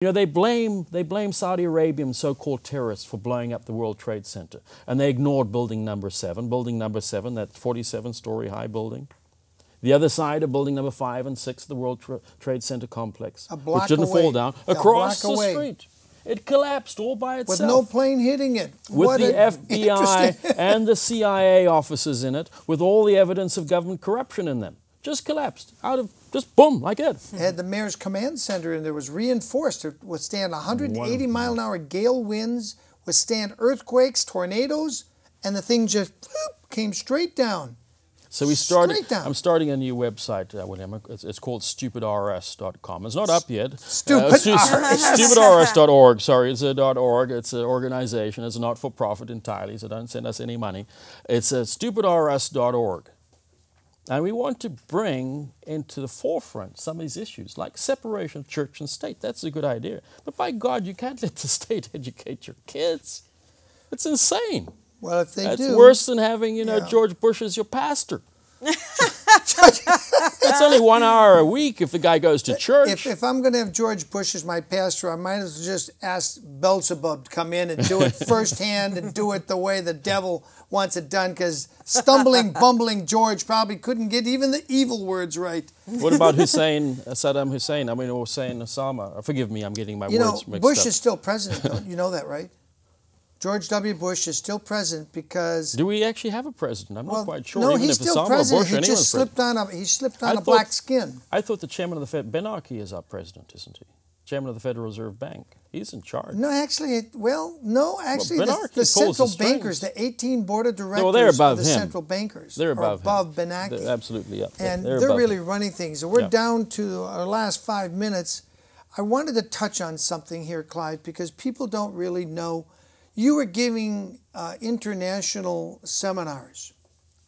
You know, they blame Saudi Arabian so-called terrorists for blowing up the World Trade Center, and they ignored building number 7. Building number 7, that 47-story high building. The other side of building number 5 and 6, the World Trade Center complex, which didn't fall down, across the street. It collapsed all by itself. With no plane hitting it. With the FBI and the CIA officers in it, with all the evidence of government corruption in them. Just collapsed, just boom, like that. It had the mayor's command center, and there was reinforced to withstand 180-mile-an-hour gale winds, withstand earthquakes, tornadoes, and the thing just came straight down. So we started. I'm starting a new website, William. It's called stupidrs.com. It's not up yet. Stupidrs.org. Sorry, it's a .org. It's an organization. It's not for profit entirely, so don't send us any money. It's stupidrs.org. And we want to bring into the forefront some of these issues, like separation of church and state. That's a good idea. But by God, you can't let the state educate your kids. It's insane. Well, if they do... That's worse than having, George Bush as your pastor. That's only 1 hour a week if the guy goes to church. If I'm going to have George Bush as my pastor, I might as well just ask Beelzebub to come in and do it firsthand and do it the way the devil wants it done, because stumbling, bumbling George probably couldn't get even the evil words right. What about Saddam Hussein? Hussein Osama. Forgive me, I'm getting my words mixed up. Bush is still president, don't you know that, right? George W. Bush is still president because... Do we actually have a president? I'm not quite sure. No, even he's if still Osama president. Bush, He just slipped on a black skin. I thought the chairman of the Fed, Ben-Arki, is our president, isn't he? Chairman of the Federal Reserve Bank. He's in charge. No, actually, the central bankers, the 18 board of directors they're above of the him. central bankers They're above Ben-Arki. They're absolutely up. And they're really running things. And we're down to our last 5 minutes. I wanted to touch on something here, Clive, because people don't really know. You were giving international seminars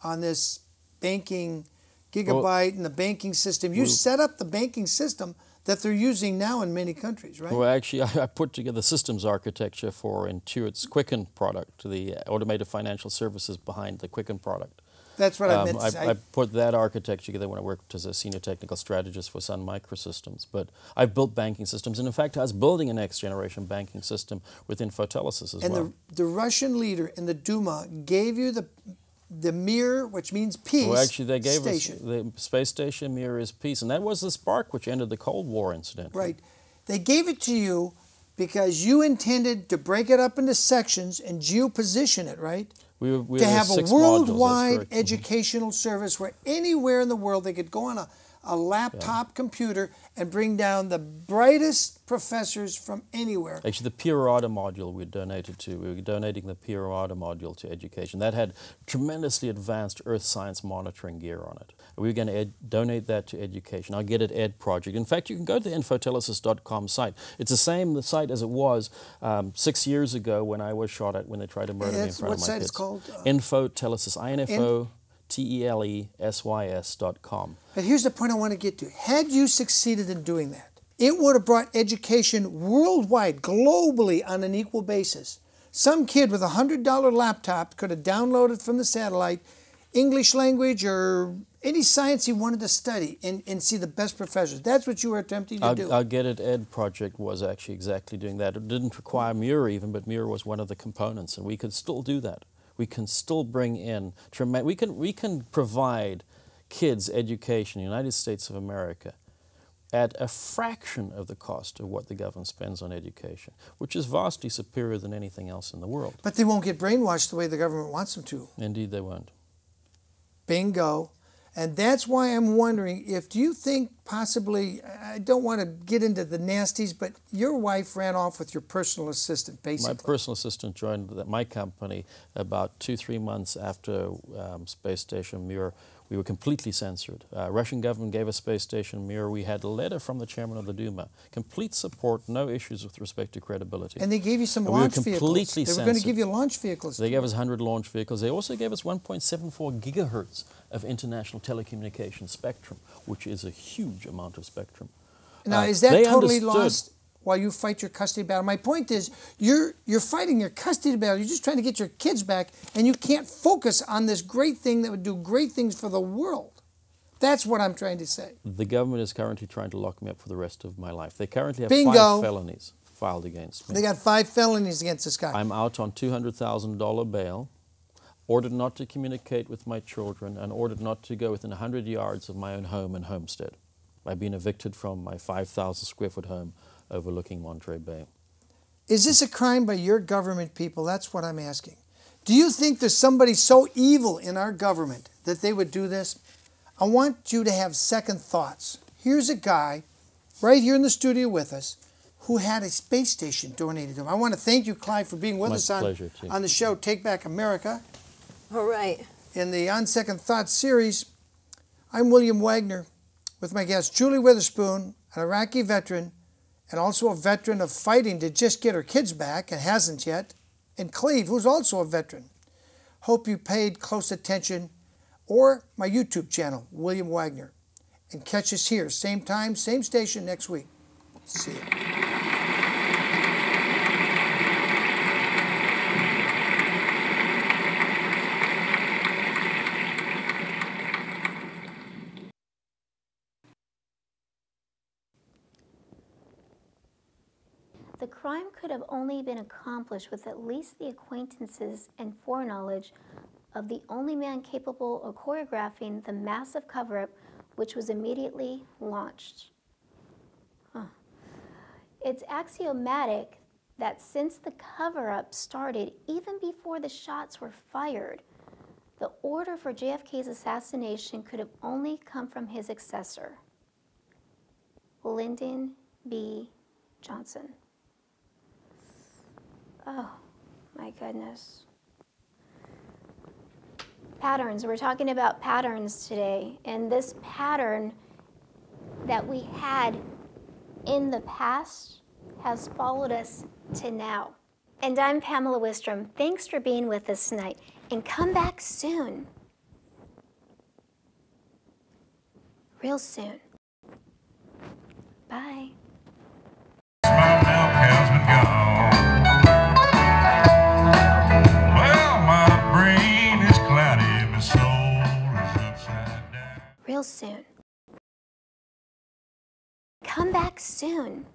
on this banking gigabyte and the banking system. You set up the banking system that they're using now in many countries, right? Well, actually, I put together systems architecture for Intuit's Quicken product, the automated financial services behind the Quicken product. That's what I meant to say. I put that architecture together when I worked as a senior technical strategist for Sun Microsystems. But I've built banking systems, and in fact, I was building a next-generation banking system with Infotelesis as well. And the Russian leader in the Duma gave you the Mir, which means peace. Well, actually, they gave us the space station. Mir is peace, and that was the spark which ended the Cold War incident. Right. They gave it to you because you intended to break it up into sections and geoposition it, right? We to have a worldwide educational service where anywhere in the world they could go on a laptop computer and bring down the brightest professors from anywhere. Actually, the Pirata module we donated to. We were donating the Pirata module to education. That had tremendously advanced earth science monitoring gear on it. We were going to donate that to education. I'll get it Ed Project. In fact, you can go to the infotelesis.com site. It's the same site as it was 6 years ago when I was shot at when they tried to murder me in front of my kids. What site is called? Infotelesis, INFOTELESYS.com. But here's the point I want to get to. Had you succeeded in doing that, it would have brought education worldwide, globally, on an equal basis. Some kid with a $100 laptop could have downloaded from the satellite English language or any science he wanted to study and see the best professors. That's what you were attempting to do. Our Get It Ed project was actually exactly doing that. It didn't require Muir even, but Muir was one of the components, and we could still do that. We can still bring in, we can provide kids education in the United States of America at a fraction of the cost of what the government spends on education, which is vastly superior than anything else in the world. But they won't get brainwashed the way the government wants them to. Indeed they won't. Bingo. And that's why I'm wondering if, do you think possibly, I don't want to get into the nasties, but your wife ran off with your personal assistant, basically. My personal assistant joined my company about 2-3 months after Space Station Mir. We were completely censored. Russian government gave us Space Station Mir. We had a letter from the chairman of the Duma. Complete support, no issues with respect to credibility. And they gave you some launch vehicles. We were completely censored. They were going to give you launch vehicles. They gave us 100 launch vehicles. They also gave us 1.74 gigahertz of international telecommunications spectrum, which is a huge amount of spectrum. Now, is that totally lost while you fight your custody battle? My point is, you're fighting your custody battle. You're just trying to get your kids back, and you can't focus on this great thing that would do great things for the world. That's what I'm trying to say. The government is currently trying to lock me up for the rest of my life. They currently have Bingo. 5 felonies filed against me. They got 5 felonies against this guy. I'm out on $200,000 bail, ordered not to communicate with my children, and ordered not to go within 100 yards of my own home and homestead. I've been evicted from my 5,000 square foot home overlooking Monterey Bay. Is this a crime by your government, people? That's what I'm asking. Do you think there's somebody so evil in our government that they would do this? I want you to have second thoughts. Here's a guy right here in the studio with us who had a space station donated to him. I want to thank you, Clive, for being with us on the show Take Back America. All right. In the On Second Thoughts series, I'm William Wagener with my guest Julie Witherspoon, an Iraqi veteran and also a veteran of fighting to just get her kids back and hasn't yet, and Clive, who's also a veteran. Hope you paid close attention, or my YouTube channel, William Wagener. And catch us here, same time, same station next week. See you. The crime could have only been accomplished with at least the acquaintances and foreknowledge of the only man capable of choreographing the massive cover-up which was immediately launched. It's axiomatic that since the cover-up started even before the shots were fired, the order for JFK's assassination could have only come from his successor, Lyndon B. Johnson. Oh, my goodness. Patterns. We're talking about patterns today. And this pattern that we had in the past has followed us to now. And I'm Pamela Wistrom. Thanks for being with us tonight. And come back soon. Real soon. Bye. Real soon. Come back soon.